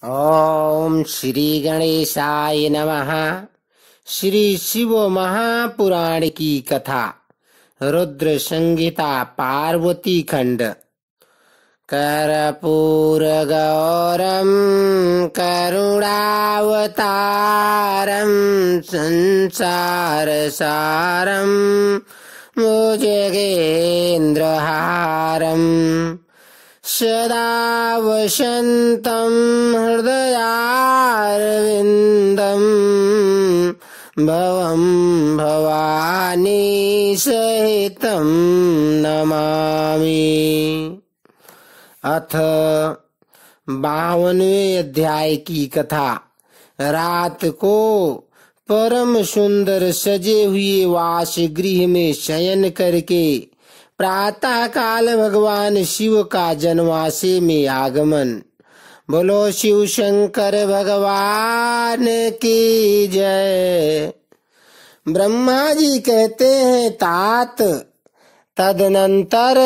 ओम श्री गणेशाय नमः। श्री शिव महापुराण की कथा। रुद्र संहिता पार्वती खंड। कर्पूर गौरम करुणावतारम संसार सारम भुजगेन्द्रहारम सदा वसन्तं हृदयारविन्दं भवं भवानी सहितं नमामि। अथ 52वें अध्याय की कथा। रात को परम सुंदर सजे हुए वास गृह में शयन करके प्रातः काल भगवान शिव का जनवासे में आगमन। बोलो शिव शंकर भगवान की जय। ब्रह्मा जी कहते हैं, तात तदनंतर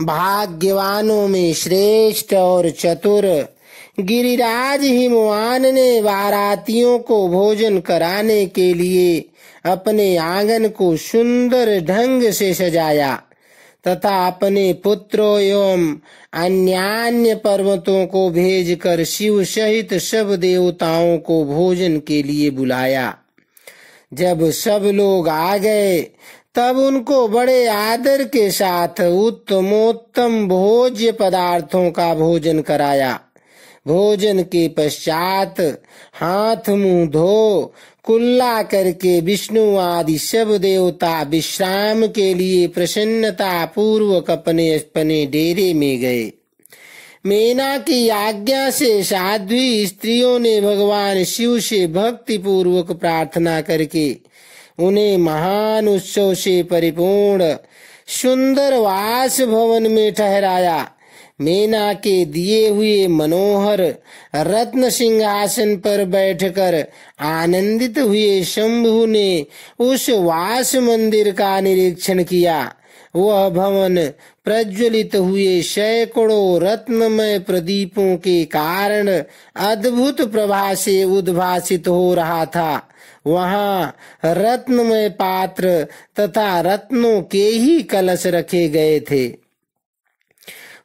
भाग्यवानों में श्रेष्ठ और चतुर गिरिराज हिमवान ने बारातियों को भोजन कराने के लिए अपने आंगन को सुंदर ढंग से सजाया तथा अपने पुत्रों एवं अन्यान्य पर्वतों को भेजकर शिव सहित सब देवताओं को भोजन के लिए बुलाया। जब सब लोग आ गए तब उनको बड़े आदर के साथ उत्तमोत्तम भोज्य पदार्थों का भोजन कराया। भोजन के पश्चात हाथ मुंह धो कुल्ला करके विष्णु आदि सब देवता विश्राम के लिए प्रसन्नता पूर्वक अपने अपने डेरे में गए। मेना की आज्ञा से साध्वी स्त्रियों ने भगवान शिव से भक्ति पूर्वक प्रार्थना करके उन्हें महान उत्सव से परिपूर्ण सुंदर वास भवन में ठहराया। मेना के दिए हुए मनोहर रत्न सिंहासन पर बैठकर आनंदित हुए शंभु ने उस वास मंदिर का निरीक्षण किया। वह भवन प्रज्वलित हुए सैकड़ों रत्नमय प्रदीपों के कारण अद्भुत प्रभा से उद्भासित हो रहा था। वहाँ रत्नमय पात्र तथा रत्नों के ही कलश रखे गए थे।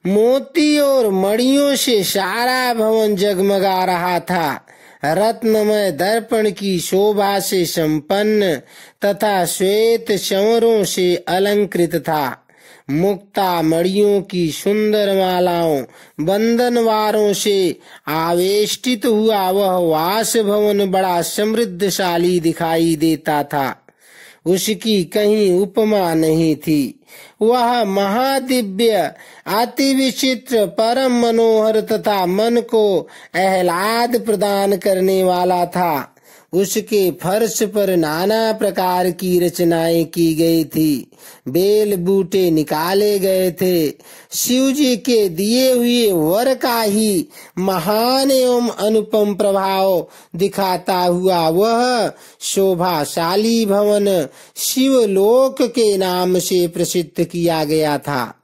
मोती और मणियों से सारा भवन जगमगा रहा था। रत्नमय दर्पण की शोभा से संपन्न तथा श्वेत चंवरों से अलंकृत था। मुक्ता मणियों की सुंदर मालाओं बंधनवारों से आवेष्टित हुआ वह वास भवन बड़ा समृद्धशाली दिखाई देता था। उसकी कहीं उपमा नहीं थी। वह महादिव्य अति विचित्र परम मनोहर तथा मन को आह्लाद प्रदान करने वाला था। उसके फर्श पर नाना प्रकार की रचनाएं की गई थी। बेल बूटे निकाले गए थे। शिव जी के दिए हुए वर का ही महान एवं अनुपम प्रभाव दिखाता हुआ वह शोभाशाली भवन शिवलोक के नाम से प्रसिद्ध किया गया था।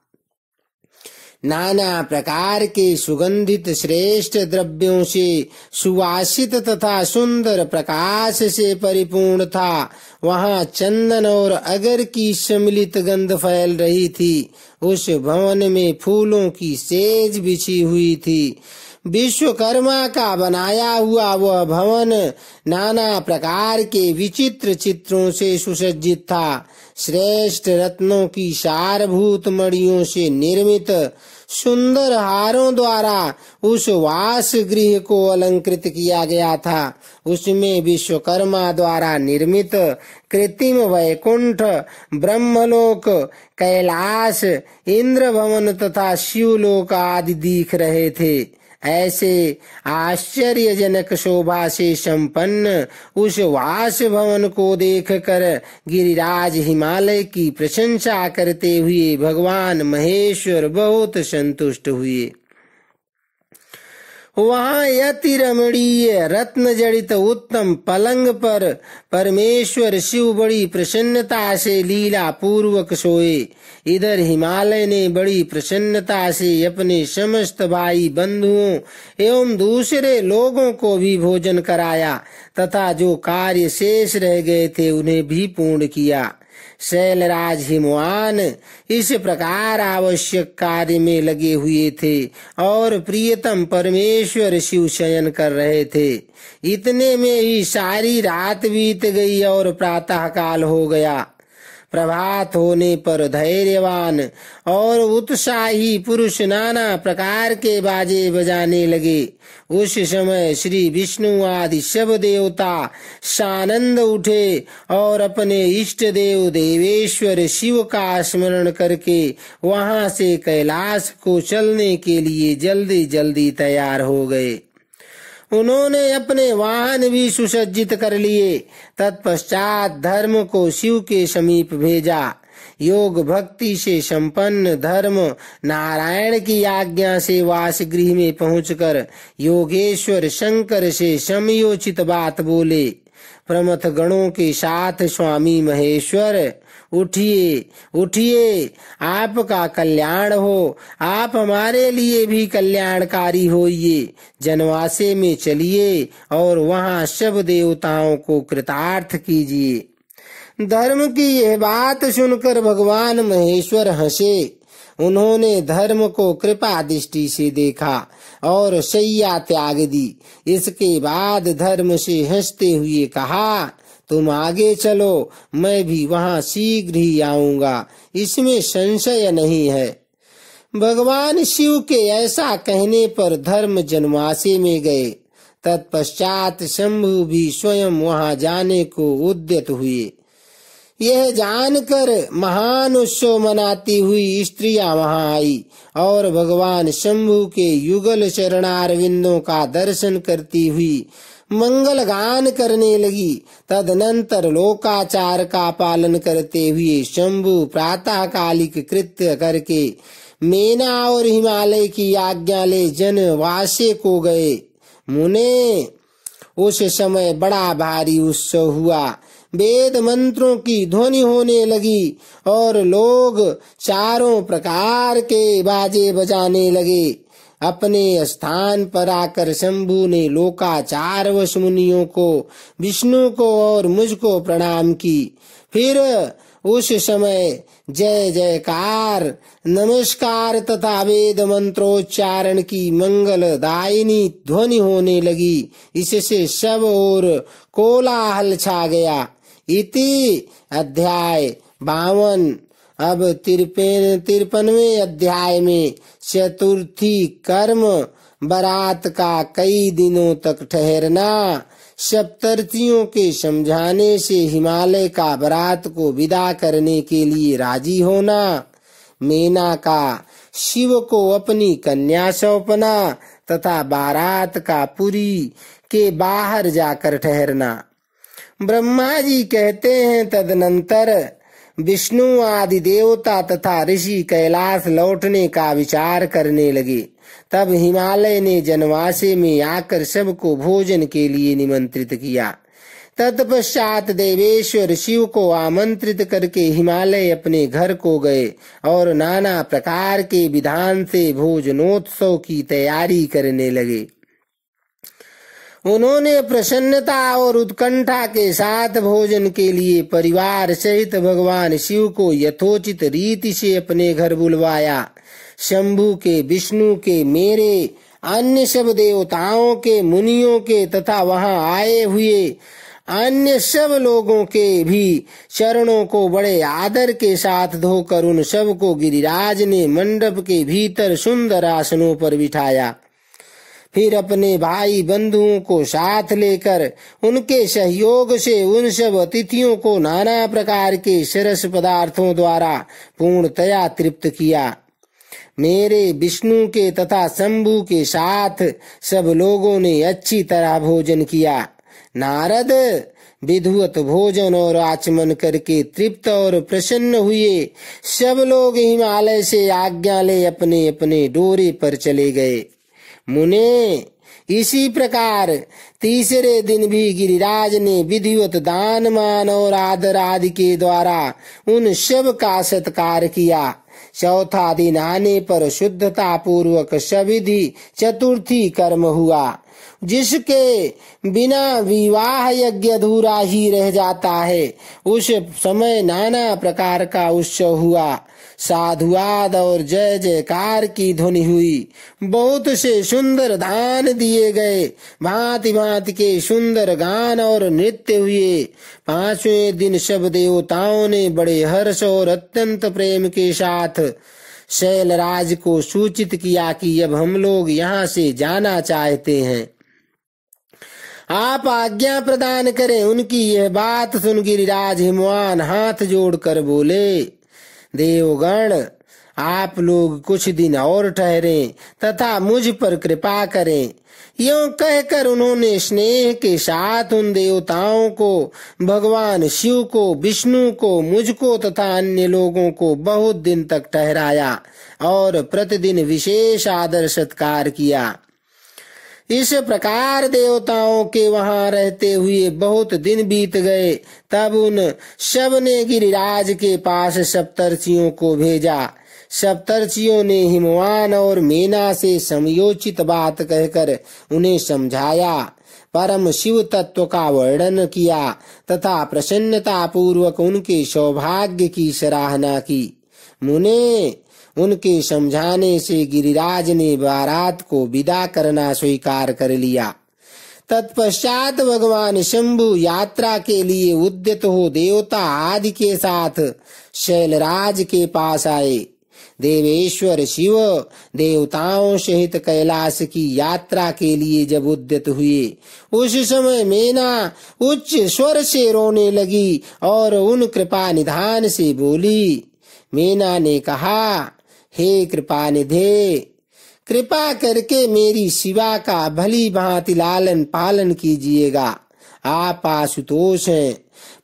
नाना प्रकार के सुगंधित श्रेष्ठ द्रव्यों से सुवासित तथा सुंदर प्रकाश से परिपूर्ण था। वहाँ चंदन और अगर की सम्मिलित गंध फैल रही थी। उस भवन में फूलों की सेज बिछी हुई थी। विश्वकर्मा का बनाया हुआ वह भवन नाना प्रकार के विचित्र चित्रों से सुसज्जित था। श्रेष्ठ रत्नों की सारभूत मणियों से निर्मित सुंदर हारों द्वारा उस वास गृह को अलंकृत किया गया था। उसमें विश्वकर्मा द्वारा निर्मित कृत्रिम वैकुंठ, ब्रह्मलोक, कैलाश, इंद्र भवन तथा शिवलोक आदि दिख रहे थे। ऐसे आश्चर्यजनक शोभा से संपन्न उस वास भवन को देखकर गिरिराज हिमालय की प्रशंसा करते हुए भगवान महेश्वर बहुत संतुष्ट हुए। वहाँ यति रमणीय रत्न जड़ित उत्तम पलंग पर परमेश्वर शिव बड़ी प्रसन्नता से लीला पूर्वक सोए। इधर हिमालय ने बड़ी प्रसन्नता से अपने समस्त भाई बंधुओं एवं दूसरे लोगों को भी भोजन कराया तथा जो कार्य शेष रह गए थे उन्हें भी पूर्ण किया। शैलराज हिमवान इस प्रकार आवश्यक कार्य में लगे हुए थे और प्रियतम परमेश्वर शिव शयन कर रहे थे। इतने में ही सारी रात बीत गई और प्रातः काल हो गया। प्रभात होने पर धैर्यवान और उत्साही पुरुष नाना प्रकार के बाजे बजाने लगे। उस समय श्री विष्णु आदि सब देवता सानंद उठे और अपने इष्ट देव देवेश्वर शिव का स्मरण करके वहां से कैलाश को चलने के लिए जल्दी जल्दी तैयार हो गए। उन्होंने अपने वाहन भी सुसज्जित कर लिए। तत्पश्चात धर्म को शिव के समीप भेजा। योग भक्ति से संपन्न धर्म नारायण की आज्ञा से वासगृह में पहुंचकर योगेश्वर शंकर से समयोचित बात बोले। प्रमथ गणों के साथ स्वामी महेश्वर, उठिए उठिए, आपका कल्याण हो, आप हमारे लिए भी कल्याणकारी होइए। जनवासे में चलिए और वहां सब देवताओं को कृतार्थ कीजिए। धर्म की यह बात सुनकर भगवान महेश्वर हंसे। उन्होंने धर्म को कृपा दृष्टि से देखा और शैया त्याग दी। इसके बाद धर्म से हंसते हुए कहा, तुम आगे चलो, मैं भी वहां शीघ्र ही आऊंगा, इसमें संशय नहीं है। भगवान शिव के ऐसा कहने पर धर्म जनवासे में गए। तत्पश्चात शंभु भी स्वयं वहां जाने को उद्यत हुए। यह जानकर महान उत्सव मनाती हुई स्त्रियां वहां आई और भगवान शंभु के युगल चरणारविंदों का दर्शन करती हुई मंगल गान करने लगी। तदनंतर लोकाचार का पालन करते हुए शंभु प्रातः कालिक कृत्य करके मेना और हिमालय की आज्ञा ले जनवासे को गए। मुने, उस समय बड़ा भारी उत्सव हुआ। वेद मंत्रों की ध्वनि होने लगी और लोग चारों प्रकार के बाजे बजाने लगे। अपने स्थान पर आकर शंभु ने लोकाचार वश मुनियों को, विष्णु को और मुझको प्रणाम की। फिर उस समय जय जयकार, नमस्कार तथा वेद मंत्रोच्चारण की मंगलदायिनी ध्वनि होने लगी। इससे सब ओर कोलाहल छा गया। इति अध्याय 52। अब 53वें अध्याय में चतुर्थी कर्म, बारात का कई दिनों तक ठहरना, सप्तर्षियों के समझाने से हिमालय का बारात को विदा करने के लिए राजी होना, मेना का शिव को अपनी कन्या सौंपना तथा बारात का पुरी के बाहर जाकर ठहरना। ब्रह्मा जी कहते हैं, तदनंतर विष्णु आदि देवता तथा ऋषि कैलाश लौटने का विचार करने लगे। तब हिमालय ने जनवासे में आकर सबको भोजन के लिए निमंत्रित किया। तत्पश्चात देवेश्वर शिव को आमंत्रित करके हिमालय अपने घर को गए और नाना प्रकार के विधान से भोजनोत्सव की तैयारी करने लगे। उन्होंने प्रसन्नता और उत्कंठा के साथ भोजन के लिए परिवार सहित भगवान शिव को यथोचित रीति से अपने घर बुलवाया। शंभु के, विष्णु के, मेरे, अन्य सब देवताओं के, मुनियों के तथा वहां आए हुए अन्य सब लोगों के भी चरणों को बड़े आदर के साथ धोकर उन सब को गिरिराज ने मंडप के भीतर सुंदर आसनों पर बिठाया। फिर अपने भाई बंधुओं को साथ लेकर उनके सहयोग से उन सब अतिथियों को नाना प्रकार के सरस पदार्थों द्वारा पूर्णतया तृप्त किया। मेरे, विष्णु के तथा शंभु के साथ सब लोगों ने अच्छी तरह भोजन किया। नारद विधिवत भोजन और आचमन करके तृप्त और प्रसन्न हुए। सब लोग हिमालय से आज्ञा ले अपने अपने डोरे पर चले गए। मुने, इसी प्रकार तीसरे दिन भी गिरिराज ने विधिवत दान मान और आदर आदि के द्वारा उन सब का सत्कार किया। चौथा दिन आने पर शुद्धता पूर्वक सविधि चतुर्थी कर्म हुआ, जिसके बिना विवाह यज्ञ अधूरा ही रह जाता है। उस समय नाना प्रकार का उत्सव हुआ, साधुवाद और जय जयकार की ध्वनि हुई, बहुत से सुंदर दान दिए गए, भांति भांति के सुंदर गान और नृत्य हुए। पांचवें दिन सब देवताओं ने बड़े हर्ष और अत्यंत प्रेम के साथ शैलराज को सूचित किया कि अब हम लोग यहाँ से जाना चाहते हैं, आप आज्ञा प्रदान करें। उनकी यह बात सुन गिरिराज हिमवान हाथ जोड़कर बोले, देवगण, आप लोग कुछ दिन और ठहरें तथा मुझ पर कृपा करें। यूं कहकर उन्होंने स्नेह के साथ उन देवताओं को, भगवान शिव को, विष्णु को, मुझको तथा अन्य लोगों को बहुत दिन तक ठहराया और प्रतिदिन विशेष आदर सत्कार किया। इस प्रकार देवताओं के वहां रहते हुए बहुत दिन बीत गए। तब उन सब ने गिरिराज के पास सप्तर्षियों को भेजा। सप्तर्षियों ने हिमवान और मेना से समयोचित बात कहकर उन्हें समझाया, परम शिव तत्व का वर्णन किया तथा प्रसन्नता पूर्वक उनके सौभाग्य की सराहना की। मुने, उनके समझाने से गिरिराज ने बारात को विदा करना स्वीकार कर लिया। तत्पश्चात भगवान शंभु यात्रा के लिए उद्यत हो देवता आदि के साथ शैलराज के पास आए। देवेश्वर शिव देवताओं सहित कैलाश की यात्रा के लिए जब उद्यत हुए, उस समय मेना उच्च स्वर से रोने लगी और उन कृपा निधान से बोली। मेना ने कहा, हे कृपा निधे, कृपा करके मेरी शिवा का भली भांति लालन पालन कीजिएगा। आप आशुतोष हैं,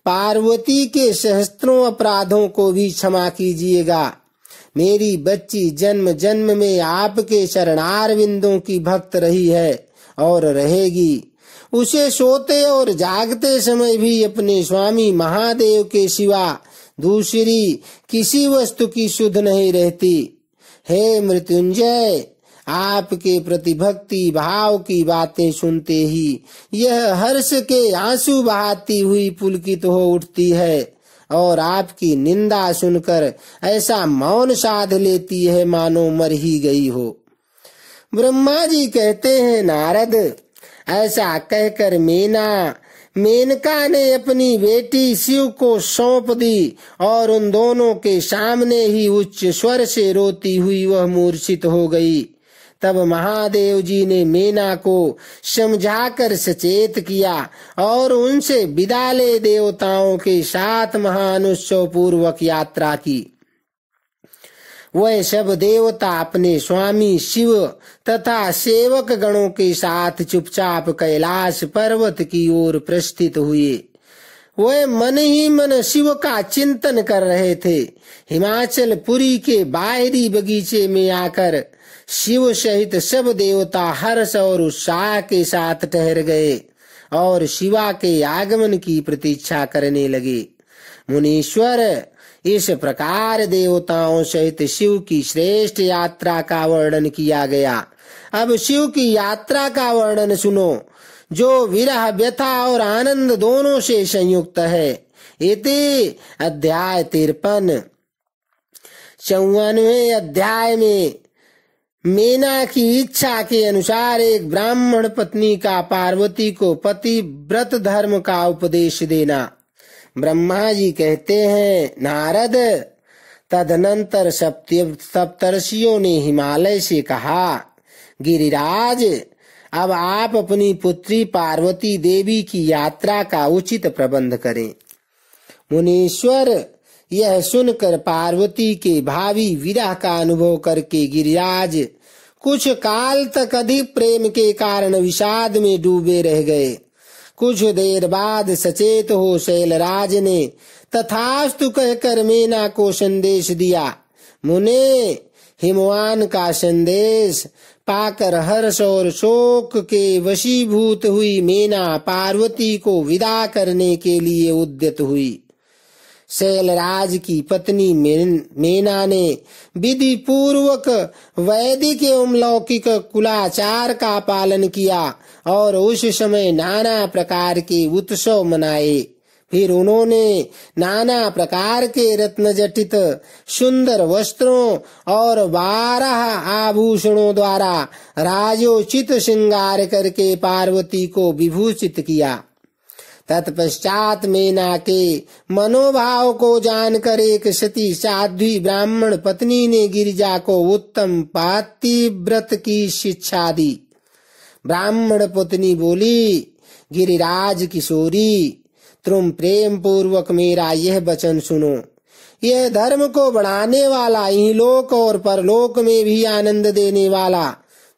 पार्वती के सहस्त्रों अपराधों को भी क्षमा कीजिएगा। मेरी बच्ची जन्म जन्म में आपके शरणार बिंदों की भक्त रही है और रहेगी। उसे सोते और जागते समय भी अपने स्वामी महादेव के सिवा दूसरी किसी वस्तु की सुध नहीं रहती। हे मृत्युंजय, आपके प्रति भक्ति भाव की बातें सुनते ही यह हर्ष के आंसू बहाती हुई पुलकित हो उठती है और आपकी निंदा सुनकर ऐसा मौन साध लेती है मानो मर ही गई हो। ब्रह्मा जी कहते हैं, नारद, ऐसा कहकर मेनका ने अपनी बेटी शिव को सौंप दी और उन दोनों के सामने ही उच्च स्वर से रोती हुई वह मूर्छित हो गई। तब महादेव जी ने मेना को समझाकर सचेत किया और उनसे विदा ले देवताओं के साथ महान उत्सव पूर्वक यात्रा की। वह सब देवता अपने स्वामी शिव तथा सेवक गणों के साथ चुपचाप कैलाश पर्वत की ओर प्रस्थित हुए। वह मन ही मन शिव का चिंतन कर रहे थे। हिमाचल पुरी के बाहरी बगीचे में आकर शिव सहित सब देवता हर्ष और उत्साह के साथ ठहर गए और शिवा के आगमन की प्रतीक्षा करने लगे। मुनीश्वर, इस प्रकार देवताओं सहित शिव की श्रेष्ठ यात्रा का वर्णन किया गया। अब शिव की यात्रा का वर्णन सुनो, जो विरह, व्यथा और आनंद दोनों से संयुक्त है। इति अध्याय 53। 54वें अध्याय में मेना की इच्छा के अनुसार एक ब्राह्मण पत्नी का पार्वती को पतिव्रत धर्म का उपदेश देना। ब्रह्मा जी कहते हैं, नारद, तदनंतर सप्तर्षियों ने हिमालय से कहा, गिरिराज, अब आप अपनी पुत्री पार्वती देवी की यात्रा का उचित प्रबंध करें। मुनीश्वर, यह सुनकर पार्वती के भावी विरह का अनुभव करके गिरिराज कुछ काल तक अधिक प्रेम के कारण विषाद में डूबे रह गए। कुछ देर बाद सचेत हो शैलराज ने तथास्तु कहकर मेना को संदेश दिया। मुने, हिमवान का संदेश पाकर हर्ष और शोक के वशीभूत हुई मेना पार्वती को विदा करने के लिए उद्यत हुई। शैलराज की पत्नी मेना ने विधि पूर्वक वैदिक एवं लौकिक कुलाचार का पालन किया और उस समय नाना प्रकार के उत्सव मनाए। फिर उन्होंने नाना प्रकार के रत्न जटित सुंदर वस्त्रों और 12 आभूषणों द्वारा राजोचित श्रृंगार करके पार्वती को विभूषित किया। तत्पश्चात मेना के मनोभाव को जानकर एक सती साध्वी ब्राह्मण पत्नी ने गिरिजा को उत्तम पातिव्रत की शिक्षा दी। ब्राह्मण पत्नी बोली, गिरिराज किशोरी, तुम प्रेम पूर्वक मेरा यह वचन सुनो। यह धर्म को बढ़ाने वाला, इहलोक और परलोक में भी आनंद देने वाला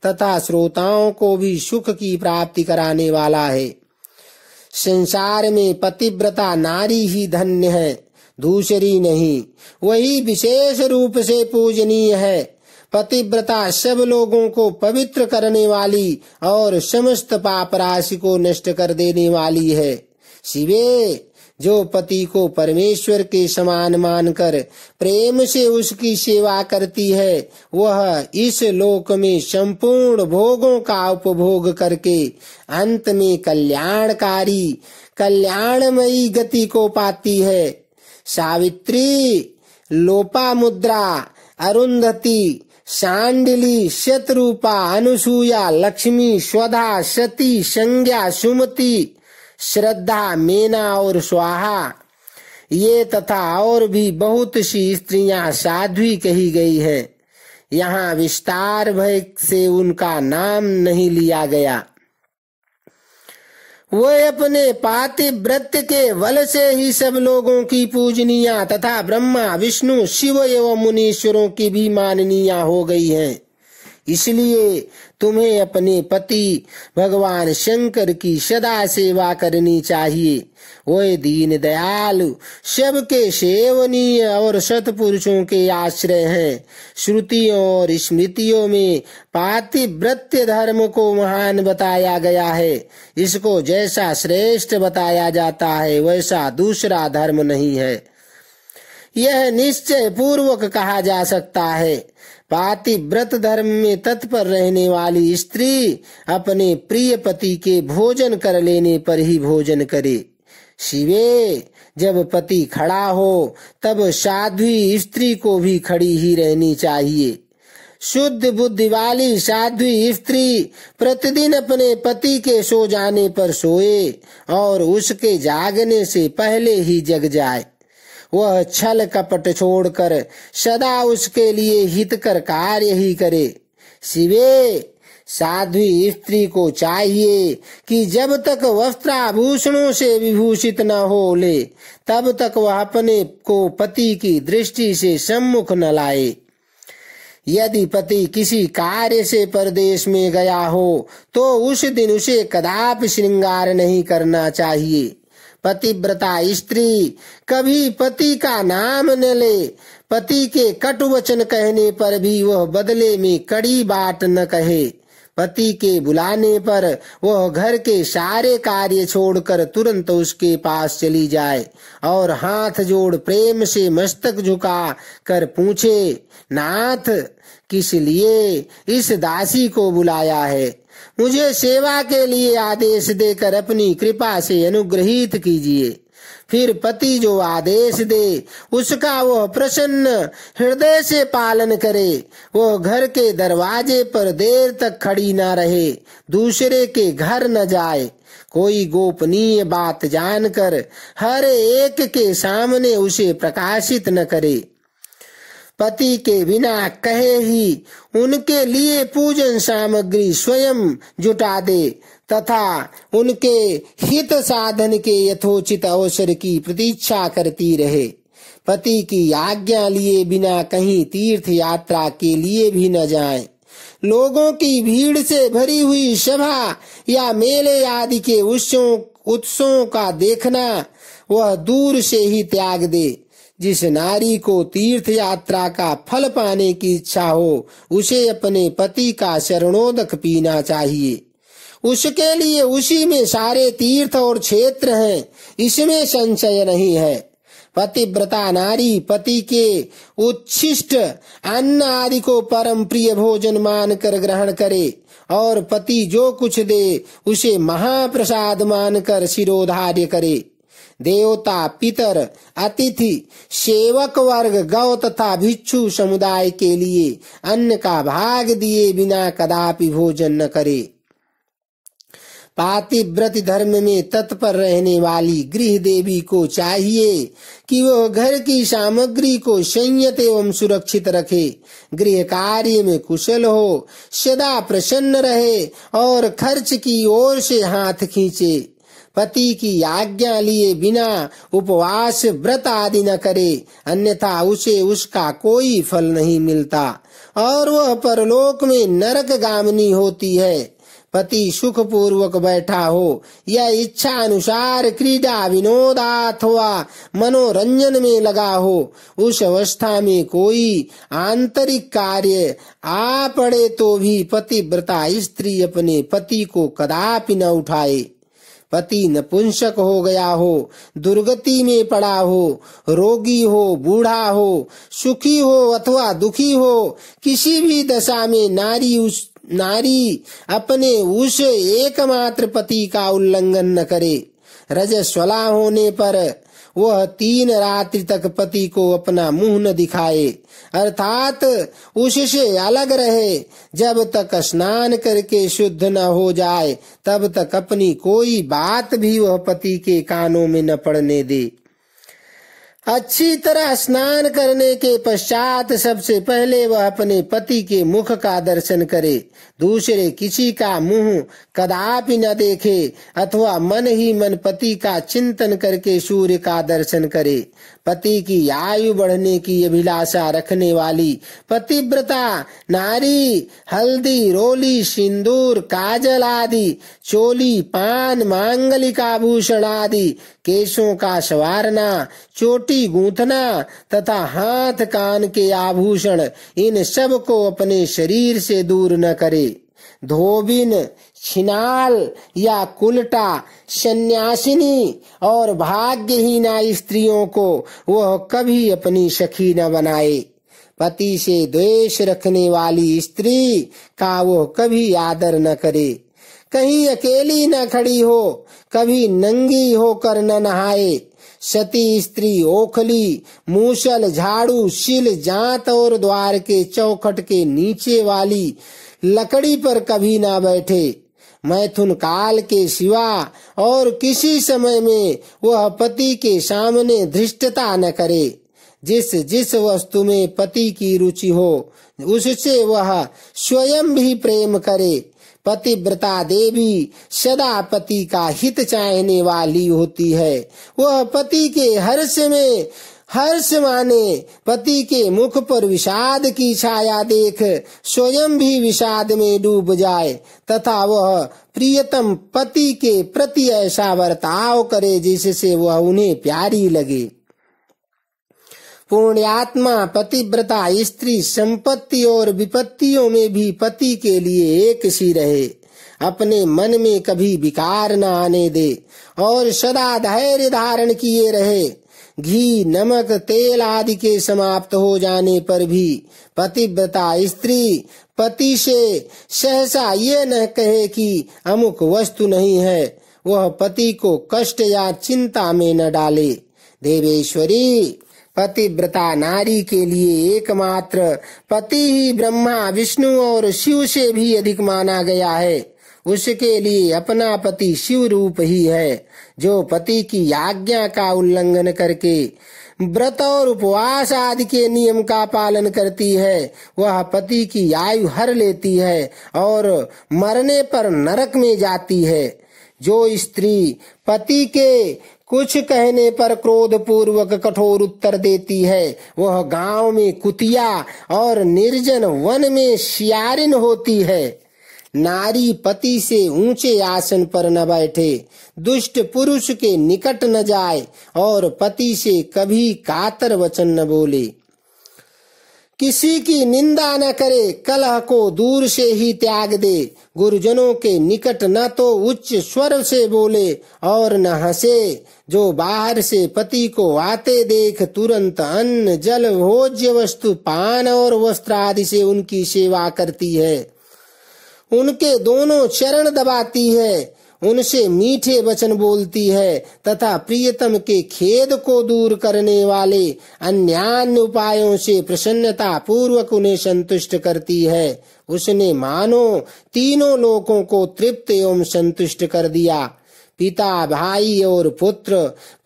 तथा श्रोताओं को भी सुख की प्राप्ति कराने वाला है। संसार में पतिव्रता नारी ही धन्य है, दूसरी नहीं। वही विशेष रूप से पूजनीय है। पतिव्रता सब लोगों को पवित्र करने वाली और समस्त पाप राशि को नष्ट कर देने वाली है। शिवे, जो पति को परमेश्वर के समान मानकर प्रेम से उसकी सेवा करती है, वह इस लोक में संपूर्ण भोगों का उपभोग करके अंत में कल्याणकारी कल्याणमयी गति को पाती है। सावित्री, लोपामुद्रा, अरुंधति, शांडिली, शतरूपा, अनुसूया, लक्ष्मी, स्वधा, सती, संज्ञा, सुमति, श्रद्धा, मेना और स्वाहा, ये तथा और भी बहुत सी स्त्रियां साध्वी कही गई हैं। यहाँ विस्तार भय से उनका नाम नहीं लिया गया। वह अपने पातिव्रत्य के बल से ही सब लोगों की पूजनीय तथा ब्रह्मा, विष्णु, शिव एवं मुनीश्वरों की भी माननीय हो गई हैं। इसलिए तुम्हें अपने पति भगवान शंकर की सदा सेवा करनी चाहिए। वह दीन दयालु, सबके सेवनीय और सत्पुरुषों के आश्रय हैं। श्रुतियों और स्मृतियों में पातिव्रत्य धर्म को महान बताया गया है। इसको जैसा श्रेष्ठ बताया जाता है वैसा दूसरा धर्म नहीं है। यह निश्चय पूर्वक कहा जा सकता है, पातिव्रत धर्म में तत्पर रहने वाली स्त्री अपने प्रिय पति के भोजन कर लेने पर ही भोजन करे। शिवे, जब पति खड़ा हो तब साध्वी स्त्री को भी खड़ी ही रहनी चाहिए। शुद्ध बुद्धि वाली साध्वी स्त्री प्रतिदिन अपने पति के सो जाने पर सोए और उसके जागने से पहले ही जग जाए। वह छल कपट छोड़कर सदा उसके लिए हितकर कार्य ही करे। शिवे, साध्वी स्त्री को चाहिए कि जब तक वस्त्राभूषणों से विभूषित न हो ले तब तक वह अपने को पति की दृष्टि से सम्मुख न लाए। यदि पति किसी कार्य से परदेश में गया हो तो उस दिन उसे कदापि श्रृंगार नहीं करना चाहिए। पतिव्रता स्त्री कभी पति का नाम न ले। पति के कटु वचन कहने पर भी वह बदले में कड़ी बात न कहे। पति के बुलाने पर वह घर के सारे कार्य छोड़कर तुरंत उसके पास चली जाए और हाथ जोड़ प्रेम से मस्तक झुका कर पूछे, नाथ, किस लिए इस दासी को बुलाया है? मुझे सेवा के लिए आदेश देकर अपनी कृपा से अनुग्रहित कीजिए। फिर पति जो आदेश दे उसका वह प्रसन्न हृदय से पालन करे। वह घर के दरवाजे पर देर तक खड़ी न रहे, दूसरे के घर न जाए, कोई गोपनीय बात जानकर हर एक के सामने उसे प्रकाशित न करे। पति के बिना कहे ही उनके लिए पूजन सामग्री स्वयं जुटा दे तथा उनके हित साधन के यथोचित अवसर की प्रतीक्षा करती रहे। पति की आज्ञा लिए बिना कहीं तीर्थ यात्रा के लिए भी न जाए। लोगों की भीड़ से भरी हुई सभा या मेले आदि के उत्सवों का देखना वह दूर से ही त्याग दे। जिस नारी को तीर्थ यात्रा का फल पाने की इच्छा हो उसे अपने पति का शरणोदक पीना चाहिए। उसके लिए उसी में सारे तीर्थ और क्षेत्र हैं, इसमें संशय नहीं है। पतिव्रता नारी पति के उच्छिष्ट अन्न आदि को परम प्रिय भोजन मानकर ग्रहण करे और पति जो कुछ दे उसे महाप्रसाद मानकर शिरोधार्य करे। देवता, पितर, अतिथि, सेवक वर्ग, गौ तथा भिक्षु समुदाय के लिए अन्न का भाग दिए बिना कदापि भोजन न करे। पातिव्रत धर्म में तत्पर रहने वाली गृह देवी को चाहिए कि वह घर की सामग्री को संयत एवं सुरक्षित रखे, गृह कार्य में कुशल हो, सदा प्रसन्न रहे और खर्च की ओर से हाथ खींचे। पति की आज्ञा लिए बिना उपवास व्रत आदि न करे, अन्यथा उसे उसका कोई फल नहीं मिलता और वह परलोक में नरक गामिनी होती है। पति सुख पूर्वक बैठा हो या इच्छा अनुसार क्रीड़ा विनोद अथवा मनोरंजन में लगा हो, उस अवस्था में कोई आंतरिक कार्य आ पड़े तो भी पतिव्रता स्त्री अपने पति को कदापि न उठाए। पति नपुंसक हो गया हो, दुर्गति में पड़ा हो, रोगी हो, बूढ़ा हो, सुखी हो अथवा दुखी हो, किसी भी दशा में नारी अपने उस एकमात्र पति का उल्लंघन न करे। रजस्वला होने पर वह 3 रात्रि तक पति को अपना मुंह न दिखाए, अर्थात उससे अलग रहे। जब तक स्नान करके शुद्ध न हो जाए तब तक अपनी कोई बात भी वह पति के कानों में न पड़ने दे। अच्छी तरह स्नान करने के पश्चात सबसे पहले वह अपने पति के मुख का दर्शन करे, दूसरे किसी का मुंह कदापि न देखे अथवा मन ही मन पति का चिंतन करके सूर्य का दर्शन करे। पति की आयु बढ़ने की अभिलाषा रखने वाली पतिव्रता नारी हल्दी, रोली, सिंदूर, काजल आदि, चोली, पान, मांगलिक आभूषण आदि, केशों का संवारना, चोटी गूंथना तथा हाथ कान के आभूषण, इन सब को अपने शरीर से दूर न करे। धोबिन, छिनाल या कुलटा, सन्यासिनी और भाग्यहीना स्त्रियों को वह कभी अपनी सखी न बनाए। पति से द्वेष रखने वाली स्त्री का वह कभी आदर न करे। कहीं अकेली न खड़ी हो, कभी नंगी होकर न नहाए। सती स्त्री ओखली, मूसल, झाड़ू, सिल, जांत और द्वार के चौखट के नीचे वाली लकड़ी पर कभी ना बैठे। मैथुन काल के सिवा और किसी समय में वह पति के सामने धृष्टता न करे। जिस वस्तु में पति की रुचि हो उससे वह स्वयं भी प्रेम करे। पतिव्रता देवी सदा पति का हित चाहने वाली होती है। वह पति के हर्ष माने, पति के मुख पर विषाद की छाया देख स्वयं भी विषाद में डूब जाए तथा वह प्रियतम पति के प्रति ऐसा बर्ताव करे जिससे वह उन्हें प्यारी लगे। पुण्यात्मा पतिव्रता स्त्री संपत्ति और विपत्तियों में भी पति के लिए एक सी रहे, अपने मन में कभी विकार न आने दे और सदा धैर्य धारण किए रहे। घी, नमक, तेल आदि के समाप्त हो जाने पर भी पतिव्रता स्त्री पति से सहसा ये न कहे कि अमुक वस्तु नहीं है, वह पति को कष्ट या चिंता में न डाले। देवेश्वरी पतिव्रता नारी के लिए एकमात्र पति ही ब्रह्मा, विष्णु और शिव से भी अधिक माना गया है। उसके लिए अपना पति शिव रूप ही है, जो पति की आज्ञा का उल्लंघन करके व्रत और उपवास आदि के नियम का पालन करती है। वह पति की आयु हर लेती है और मरने पर नरक में जाती है। जो स्त्री पति के कुछ कहने पर क्रोध पूर्वक कठोर उत्तर देती है, वह गांव में कुतिया और निर्जन वन में सियारिन होती है। नारी पति से ऊंचे आसन पर न बैठे, दुष्ट पुरुष के निकट न जाए और पति से कभी कातर वचन न बोले। किसी की निंदा न करे, कलह को दूर से ही त्याग दे। गुरुजनों के निकट न तो उच्च स्वर से बोले और न हंसे। जो बाहर से पति को आते देख तुरंत अन्न जल भोज्य वस्तु पान और वस्त्र आदि से उनकी सेवा करती है, उनके दोनों चरण दबाती है, उनसे मीठे वचन बोलती है तथा प्रियतम के खेद को दूर करने वाले अन्यान्य उपायों से प्रसन्नता पूर्वक उन्हें संतुष्ट करती है, उसने मानो तीनों लोकों को तृप्त एवं संतुष्ट कर दिया। पिता, भाई और पुत्र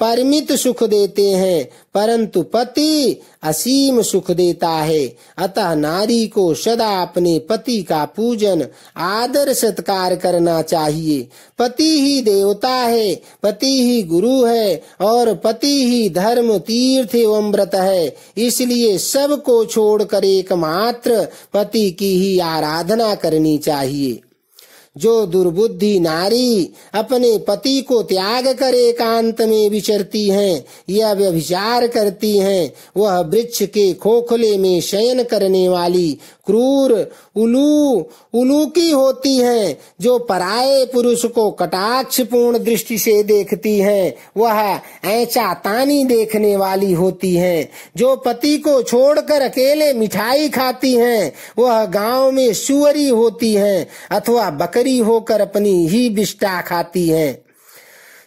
परिमित सुख देते हैं, परंतु पति असीम सुख देता है। अतः नारी को सदा अपने पति का पूजन आदर सत्कार करना चाहिए। पति ही देवता है, पति ही गुरु है और पति ही धर्म तीर्थ एवं व्रत है। इसलिए सबको छोड़कर एकमात्र पति की ही आराधना करनी चाहिए। जो दुर्बुद्धि नारी अपने पति को त्याग कर एकांत में विचरती हैं या व्यभिचार करती हैं, वह वृक्ष के खोखले में शयन करने वाली क्रूर उलूकी होती हैं। जो पराये पुरुष को कटाक्ष पूर्ण दृष्टि से देखती हैं, वह ऐंचा तानी देखने वाली होती हैं। जो पति को छोड़कर अकेले मिठाई खाती हैं, वह गांव में सुअरी होती हैं अथवा बकरी होकर अपनी ही बिष्टा खाती हैं।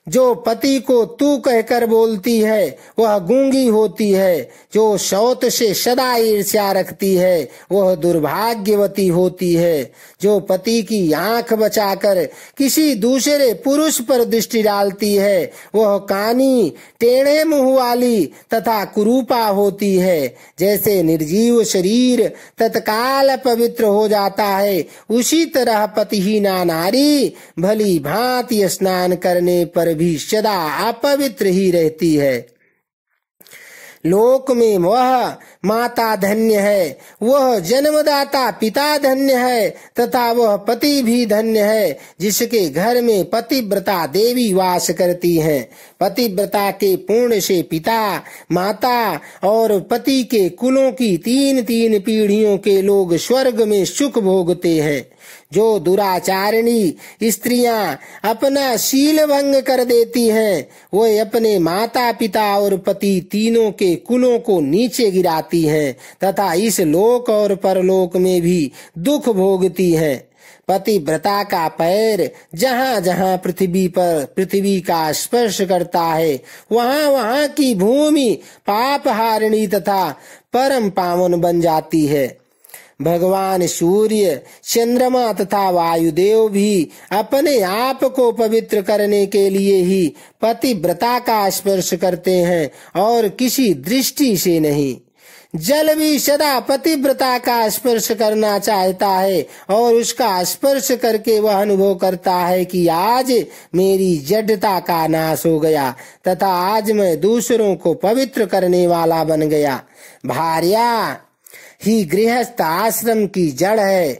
जो पति को तू कहकर बोलती है, वह गूंगी होती है। जो शौत से सदा ईर्ष्या रखती है, वह दुर्भाग्यवती होती है। जो पति की आंख बचाकर किसी दूसरे पुरुष पर दृष्टि डालती है, वह कानी, टेढ़े मुंह वाली तथा कुरूपा होती है। जैसे निर्जीव शरीर तत्काल पवित्र हो जाता है, उसी तरह पतिहीना नारी भली भांति स्नान करने पर भी सदा अपवित्र ही रहती है। लोक में वह माता धन्य है, वह जन्मदाता पिता धन्य है तथा वह पति भी धन्य है जिसके घर में पतिव्रता देवी वास करती हैं। पतिव्रता के पुण्य से पिता, माता और पति के कुलों की 3-3 पीढ़ियों के लोग स्वर्ग में सुख भोगते हैं। जो दुराचारिणी स्त्रियां अपना शील भंग कर देती हैं, वो अपने माता पिता और पति तीनों के कुलों को नीचे गिराती हैं तथा इस लोक और परलोक में भी दुख भोगती हैं। पतिव्रता का पैर जहाँ जहाँ पृथ्वी का स्पर्श करता है, वहाँ वहाँ की भूमि पापहारिणी तथा परम पावन बन जाती है। भगवान सूर्य, चंद्रमा तथा वायुदेव भी अपने आप को पवित्र करने के लिए ही पतिव्रता का स्पर्श करते हैं और किसी दृष्टि से नहीं। जल भी सदा पतिव्रता का स्पर्श करना चाहता है और उसका स्पर्श करके वह अनुभव करता है कि आज मेरी जडता का नाश हो गया तथा आज मैं दूसरों को पवित्र करने वाला बन गया। भार्या ही गृहस्थ आश्रम की जड़ है,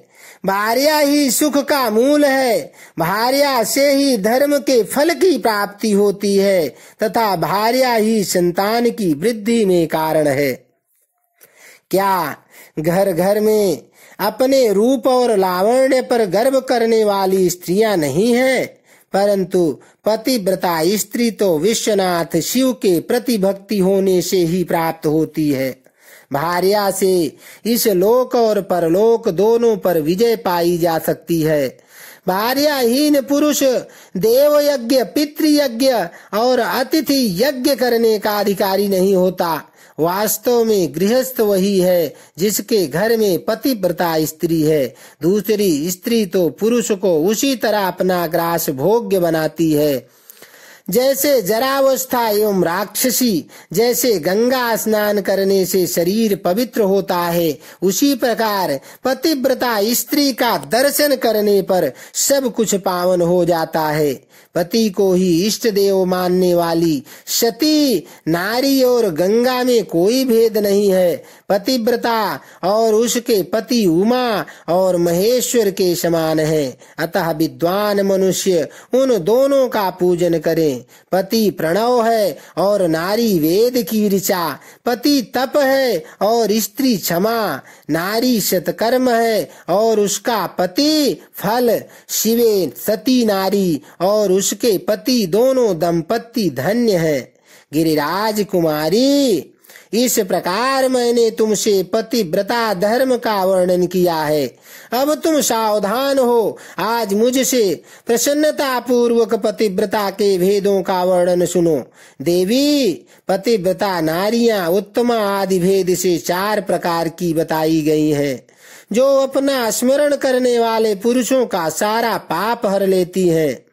भार्या ही सुख का मूल है, भार्या से ही धर्म के फल की प्राप्ति होती है तथा भार्या ही संतान की वृद्धि में कारण है। क्या घर घर में अपने रूप और लावण्य पर गर्व करने वाली स्त्रियां नहीं हैं? परंतु पतिव्रता स्त्री तो विश्वनाथ शिव के प्रति भक्ति होने से ही प्राप्त होती है। भार्या से इस लोक और परलोक दोनों पर विजय पाई जा सकती है। भार्याहीन पुरुष देव यज्ञ, पितृयज्ञ और अतिथि यज्ञ करने का अधिकारी नहीं होता। वास्तव में गृहस्थ वही है जिसके घर में पतिव्रता स्त्री है। दूसरी स्त्री तो पुरुष को उसी तरह अपना ग्रास भोग्य बनाती है जैसे जरावस्था एवं राक्षसी जैसे गंगा स्नान करने से शरीर पवित्र होता है, उसी प्रकार पतिव्रता स्त्री का दर्शन करने पर सब कुछ पावन हो जाता है। पति को ही इष्ट देव मानने वाली सती नारी और गंगा में कोई भेद नहीं है। पतिव्रता और उसके पति उमा और महेश्वर के समान है। अतः विद्वान मनुष्य उन दोनों का पूजन करें। पति प्रणव है और नारी वेद की ऋचा। पति तप है और स्त्री क्षमा। नारी सत्कर्म है और उसका पति फल। शिवे सती नारी और उसके पति दोनों दंपति धन्य है। गिरिराज कुमारी, इस प्रकार मैंने तुमसे पतिव्रता धर्म का वर्णन किया है। अब तुम सावधान हो। आज मुझसे प्रसन्नता पूर्वक पतिव्रता के भेदों का वर्णन सुनो। देवी, पतिव्रता नारियां उत्तमा आदि भेद से 4 प्रकार की बताई गई हैं, जो अपना स्मरण करने वाले पुरुषों का सारा पाप हर लेती हैं।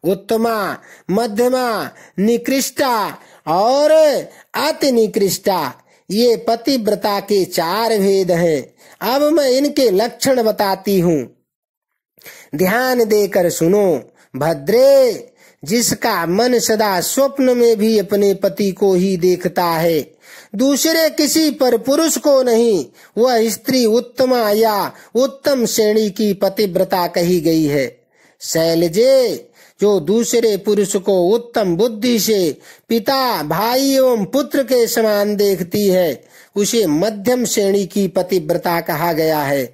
उत्तमा, मध्यमा, निकृष्टा और अति निकृष्टा, ये पतिव्रता के 4 भेद हैं। अब मैं इनके लक्षण बताती हूँ, ध्यान देकर सुनो। भद्रे, जिसका मन सदा स्वप्न में भी अपने पति को ही देखता है, दूसरे किसी पर पुरुष को नहीं, वह स्त्री उत्तमा या उत्तम श्रेणी की पतिव्रता कही गई है। शैलजे, जो दूसरे पुरुष को उत्तम बुद्धि से पिता, भाई एवं पुत्र के समान देखती है, उसे मध्यम श्रेणी की पतिव्रता कहा गया है।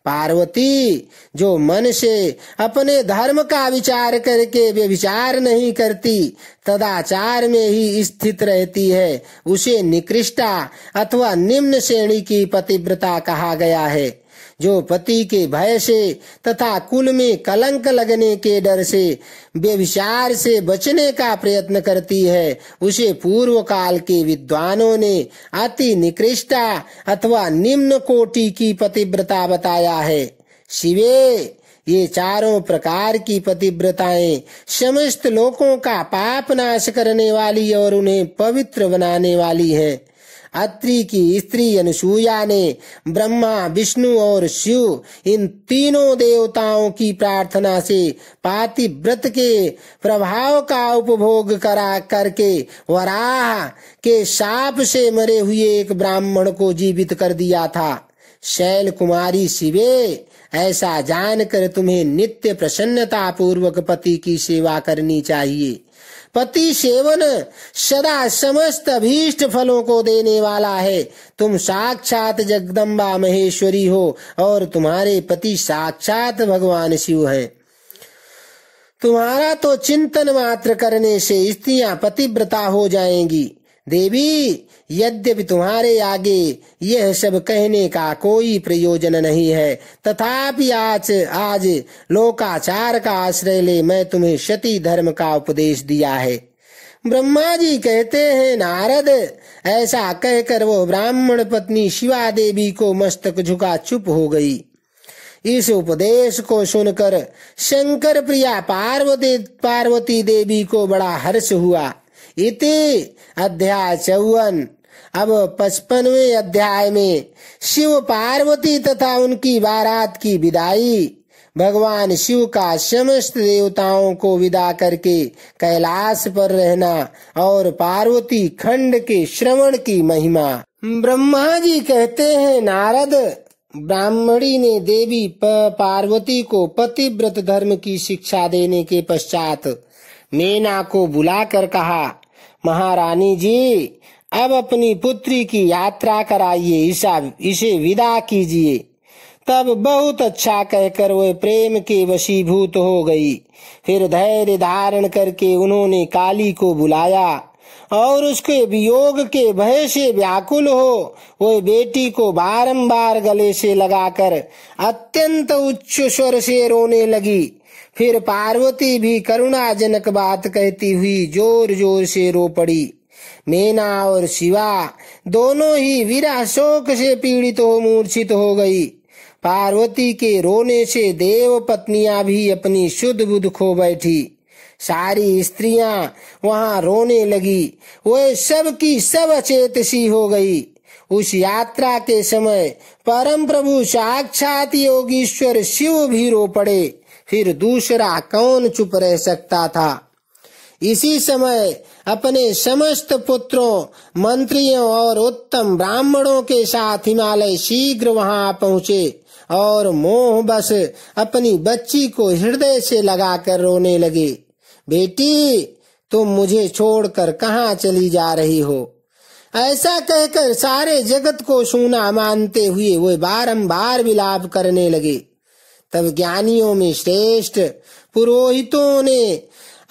पार्वती, जो मन से अपने धर्म का विचार करके व्यभिचार नहीं करती, सदाचार में ही स्थित रहती है, उसे निकृष्टा अथवा निम्न श्रेणी की पतिव्रता कहा गया है। जो पति के भय से तथा कुल में कलंक लगने के डर से व्यभिचार से बचने का प्रयत्न करती है, उसे पूर्व काल के विद्वानों ने अति निकृष्टा अथवा निम्न कोटि की पतिव्रता बताया है। शिवे, ये 4 प्रकार की पतिव्रताएं समस्त लोकों का पाप नाश करने वाली और उन्हें पवित्र बनाने वाली हैं। अत्रि की स्त्री अनसुया ने ब्रह्मा, विष्णु और शिव इन तीनों देवताओं की प्रार्थना से पातिव्रत के प्रभाव का उपभोग करा करके वराह के शाप से मरे हुए एक ब्राह्मण को जीवित कर दिया था। शैल कुमारी शिवे, ऐसा जानकर तुम्हें नित्य प्रसन्नता पूर्वक पति की सेवा करनी चाहिए। पति सेवन सदा समस्त अभीष्ट फलों को देने वाला है। तुम साक्षात जगदम्बा महेश्वरी हो और तुम्हारे पति साक्षात भगवान शिव हैं। तुम्हारा तो चिंतन मात्र करने से स्त्रियां पतिव्रता हो जाएंगी। देवी, यद्यपि तुम्हारे आगे यह सब कहने का कोई प्रयोजन नहीं है, तथापि आज लोकाचार का आश्रय ले मैं तुम्हें सती धर्म का उपदेश दिया है। ब्रह्मा जी कहते हैं, नारद, ऐसा कहकर वो ब्राह्मण पत्नी शिवा देवी को मस्तक झुका चुप हो गई। इस उपदेश को सुनकर शंकर प्रिया पार्वती देवी को बड़ा हर्ष हुआ। इति अध्याय 54। अब 55वें अध्याय में शिव पार्वती तथा उनकी बारात की विदाई, भगवान शिव का समस्त देवताओं को विदा करके कैलाश पर रहना और पार्वती खंड के श्रवण की महिमा। ब्रह्मा जी कहते हैं, नारद, ब्राह्मणी ने देवी पार्वती को पतिव्रत धर्म की शिक्षा देने के पश्चात मेना को बुलाकर कहा, महारानी जी, अब अपनी पुत्री की यात्रा कराइए, इसे विदा कीजिए। तब बहुत अच्छा कहकर वह प्रेम के वशीभूत हो गई। फिर धैर्य धारण करके उन्होंने काली को बुलाया और उसके वियोग के भय से व्याकुल हो वह बेटी को बारंबार गले से लगाकर अत्यंत उच्च स्वर से रोने लगी। फिर पार्वती भी करुणाजनक बात कहती हुई जोर जोर से रो पड़ी। मेना और शिवा दोनों ही विरह शोक से पीड़ित हो मूर्छित हो गई। पार्वती के रोने से देव पत्नियां भी अपनी शुद्ध बुद्ध खो बैठी। सारी स्त्रियां वहां रोने लगी। वे सब की सब अचेत सी हो गई। उस यात्रा के समय परम प्रभु साक्षात योगीश्वर शिव भी रो पड़े। फिर दूसरा कौन चुप रह सकता था। इसी समय अपने समस्त पुत्रों, मंत्रियों और उत्तम ब्राह्मणों के साथ हिमालय शीघ्र वहां पहुँचे और मोह बस अपनी बच्ची को हृदय से लगाकर रोने लगे। बेटी, तुम मुझे छोड़कर कहाँ चली जा रही हो? ऐसा कहकर सारे जगत को सूना मानते हुए वे बारंबार विलाप करने लगे। तब ज्ञानियों में श्रेष्ठ पुरोहितों ने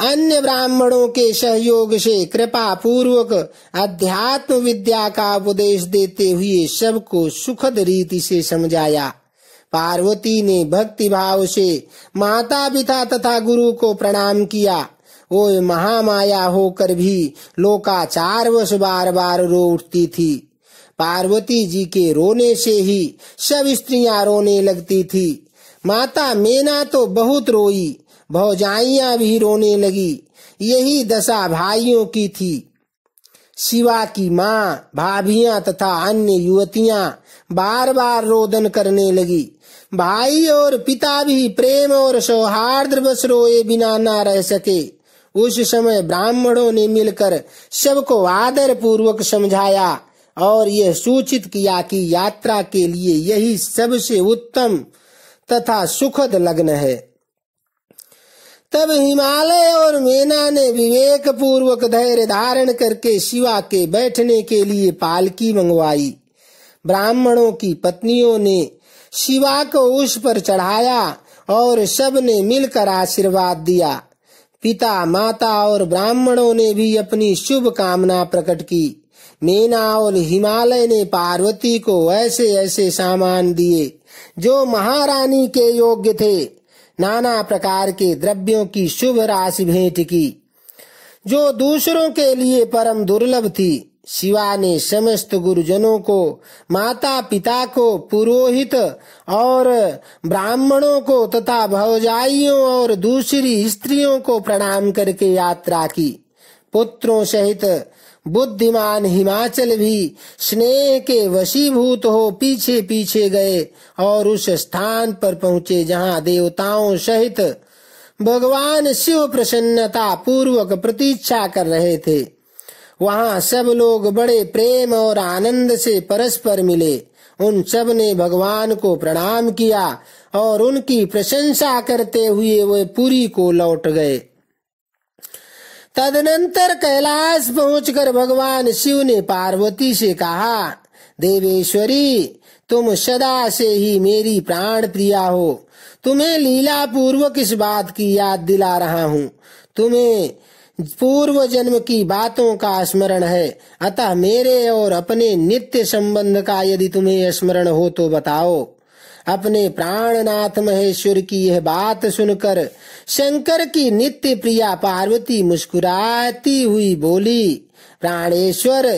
अन्य ब्राह्मणों के सहयोग से कृपा पूर्वक अध्यात्म विद्या का उपदेश देते हुए सबको सुखद रीति से समझाया। पार्वती ने भक्ति भाव से माता पिता तथा गुरु को प्रणाम किया। वो महामाया होकर भी लोकाचारवश बार बार रो उठती थी। पार्वती जी के रोने से ही सब स्त्रियां रोने लगती थी। माता मेना तो बहुत रोई, भौजाइयां भी रोने लगी। यही दशा भाइयों की थी। शिवा की माँ, भाभियां तथा अन्य युवतियां बार बार रोदन करने लगी। भाई और पिता भी प्रेम और सौहार्द बस रोए बिना न रह सके। उस समय ब्राह्मणों ने मिलकर सबको आदर पूर्वक समझाया और यह सूचित किया कि यात्रा के लिए यही सबसे उत्तम तथा सुखद लग्न है। तब हिमालय और मेना ने विवेक पूर्वक धैर्य धारण करके शिवा के बैठने के लिए पालकी मंगवाई। ब्राह्मणों की पत्नियों ने शिवा को उस पर चढ़ाया और सब ने मिलकर आशीर्वाद दिया। पिता, माता और ब्राह्मणों ने भी अपनी शुभ कामना प्रकट की। मेना और हिमालय ने पार्वती को ऐसे ऐसे सामान दिए जो महारानी के योग्य थे। नाना प्रकार के द्रव्यों की शुभ राशि भेंट की जो दूसरों के लिए परम दुर्लभ थी। शिवा ने समस्त गुरुजनों को, माता पिता को, पुरोहित और ब्राह्मणों को तथा भौजाइयों और दूसरी स्त्रियों को प्रणाम करके यात्रा की। पुत्रों सहित बुद्धिमान हिमाचल भी स्नेह के वशीभूत हो पीछे पीछे गए और उस स्थान पर पहुँचे जहाँ देवताओं सहित भगवान शिव प्रसन्नता पूर्वक प्रतीक्षा कर रहे थे। वहाँ सब लोग बड़े प्रेम और आनंद से परस्पर मिले। उन सब ने भगवान को प्रणाम किया और उनकी प्रशंसा करते हुए वे पुरी को लौट गए। तदनंतर कैलाश पहुंचकर भगवान शिव ने पार्वती से कहा, देवेश्वरी, तुम सदा से ही मेरी प्राण प्रिया हो। तुम्हें लीला पूर्वक इस बात की याद दिला रहा हूँ। तुम्हें पूर्व जन्म की बातों का स्मरण है, अतः मेरे और अपने नित्य संबंध का यदि तुम्हें स्मरण हो तो बताओ। अपने प्राणनाथ महेश्वर की यह बात सुनकर शंकर की नित्य प्रिया पार्वती मुस्कुराती हुई बोली, प्राणेश्वर,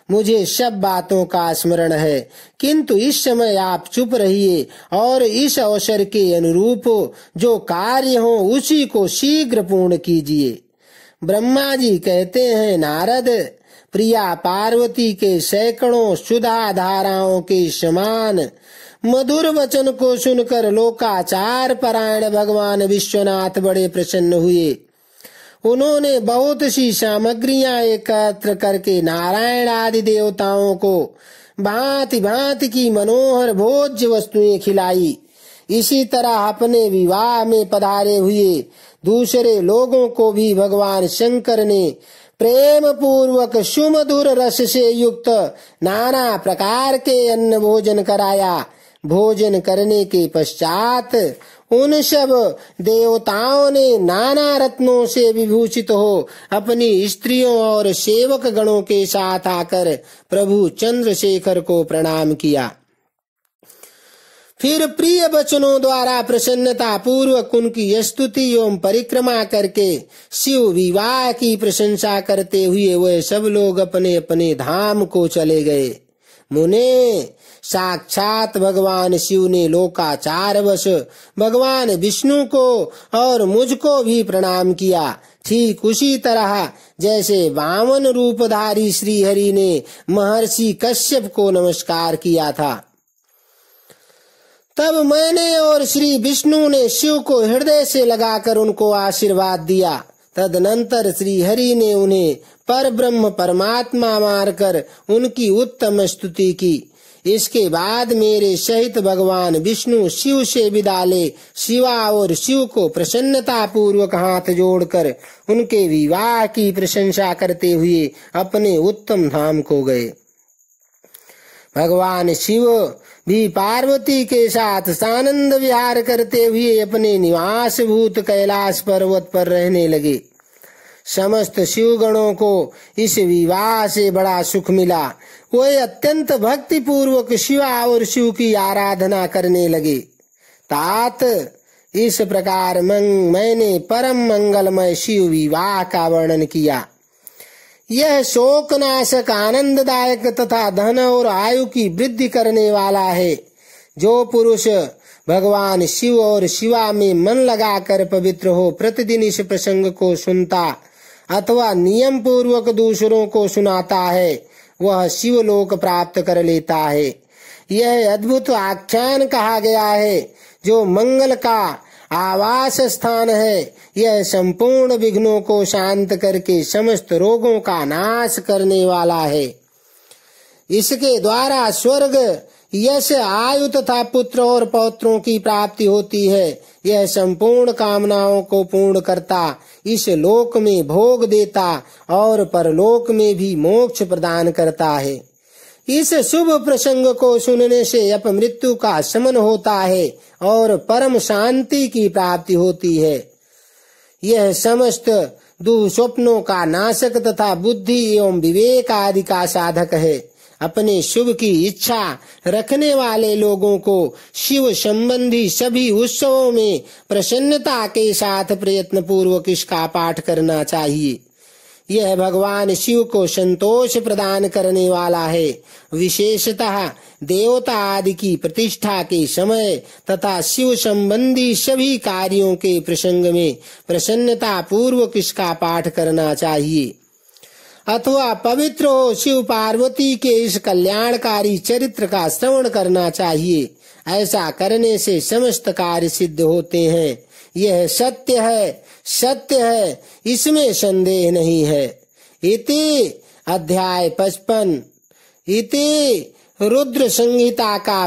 मुझे सब बातों का स्मरण है, किंतु इस समय आप चुप रहिए और इस अवसर के अनुरूप जो कार्य हो उसी को शीघ्र पूर्ण कीजिए। ब्रह्मा जी कहते हैं, नारद, प्रिया पार्वती के सैकड़ों सुधा धाराओं के समान मधुर वचन को सुनकर लोकाचार परायण भगवान विश्वनाथ बड़े प्रसन्न हुए। उन्होंने बहुत सी सामग्रियां एकत्र करके नारायण आदि देवताओं को भांति भांति की मनोहर भोज्य वस्तुएं खिलाई। इसी तरह अपने विवाह में पधारे हुए दूसरे लोगों को भी भगवान शंकर ने प्रेम पूर्वक सुमधुर रस से युक्त नाना प्रकार के अन्न भोजन कराया। भोजन करने के पश्चात उन सब देवताओं ने नाना रत्नों से विभूषित हो अपनी स्त्रियों और सेवक गणों के साथ आकर प्रभु चंद्रशेखर को प्रणाम किया। फिर प्रिय वचनों द्वारा प्रसन्नता पूर्वक उनकी स्तुति एवं परिक्रमा करके शिव विवाह की प्रशंसा करते हुए वे सब लोग अपने अपने धाम को चले गए। मुने, साक्षात भगवान शिव ने लोकाचारवश भगवान विष्णु को और मुझको भी प्रणाम किया। ठीक उसी तरह जैसे वामन रूपधारी श्री हरि ने महर्षि कश्यप को नमस्कार किया था। तब मैंने और श्री विष्णु ने शिव को हृदय से लगाकर उनको आशीर्वाद दिया। तदनंतर श्री हरि ने उन्हें परब्रह्म परमात्मा मानकर उनकी उत्तम स्तुति की। इसके बाद मेरे सहित भगवान विष्णु शिव से विदा ले शिवा और शिव को प्रसन्नता पूर्वक हाथ जोड़कर उनके विवाह की प्रशंसा करते हुए अपने उत्तम धाम को गए। भगवान शिव भी पार्वती के साथ सानंद विहार करते हुए अपने निवास भूत कैलाश पर्वत पर रहने लगे। समस्त शिवगणों को इस विवाह से बड़ा सुख मिला। वे अत्यंत भक्ति पूर्वक शिवा और शिव की आराधना करने लगे। तात इस प्रकार मैंने परम मंगलमय शिव विवाह का वर्णन किया। यह शोकनाशक आनंददायक तथा धन और आयु की वृद्धि करने वाला है। जो पुरुष भगवान शिव और शिवा में मन लगाकर पवित्र हो प्रतिदिन इस प्रसंग को सुनता अथवा नियम पूर्वक दूसरों को सुनाता है वह शिवलोक प्राप्त कर लेता है। यह अद्भुत आख्यान कहा गया है जो मंगल का आवास स्थान है। यह संपूर्ण विघ्नों को शांत करके समस्त रोगों का नाश करने वाला है। इसके द्वारा स्वर्ग यश आयु तथा पुत्र और पौत्रों की प्राप्ति होती है। यह संपूर्ण कामनाओं को पूर्ण करता, इस लोक में भोग देता और परलोक में भी मोक्ष प्रदान करता है। इस शुभ प्रसंग को सुनने से अपमृत्यु का शमन होता है और परम शांति की प्राप्ति होती है। यह समस्त दुःस्वप्नों का नाशक तथा बुद्धि एवं विवेक आदि का साधक है। अपने शुभ की इच्छा रखने वाले लोगों को शिव संबंधी सभी उत्सवों में प्रसन्नता के साथ प्रयत्न पूर्वक इसका पाठ करना चाहिए। यह भगवान शिव को संतोष प्रदान करने वाला है। विशेषतः देवता आदि की प्रतिष्ठा के समय तथा शिव संबंधी सभी कार्यों के प्रसंग में प्रसन्नता पूर्वक इसका पाठ करना चाहिए। अथवा पवित्र हो शिव पार्वती के इस कल्याणकारी चरित्र का श्रवण करना चाहिए। ऐसा करने से समस्त कार्य सिद्ध होते हैं। यह सत्य है, सत्य है, इसमें संदेह नहीं है। इति अध्याय 55 इति रुद्र संहिता का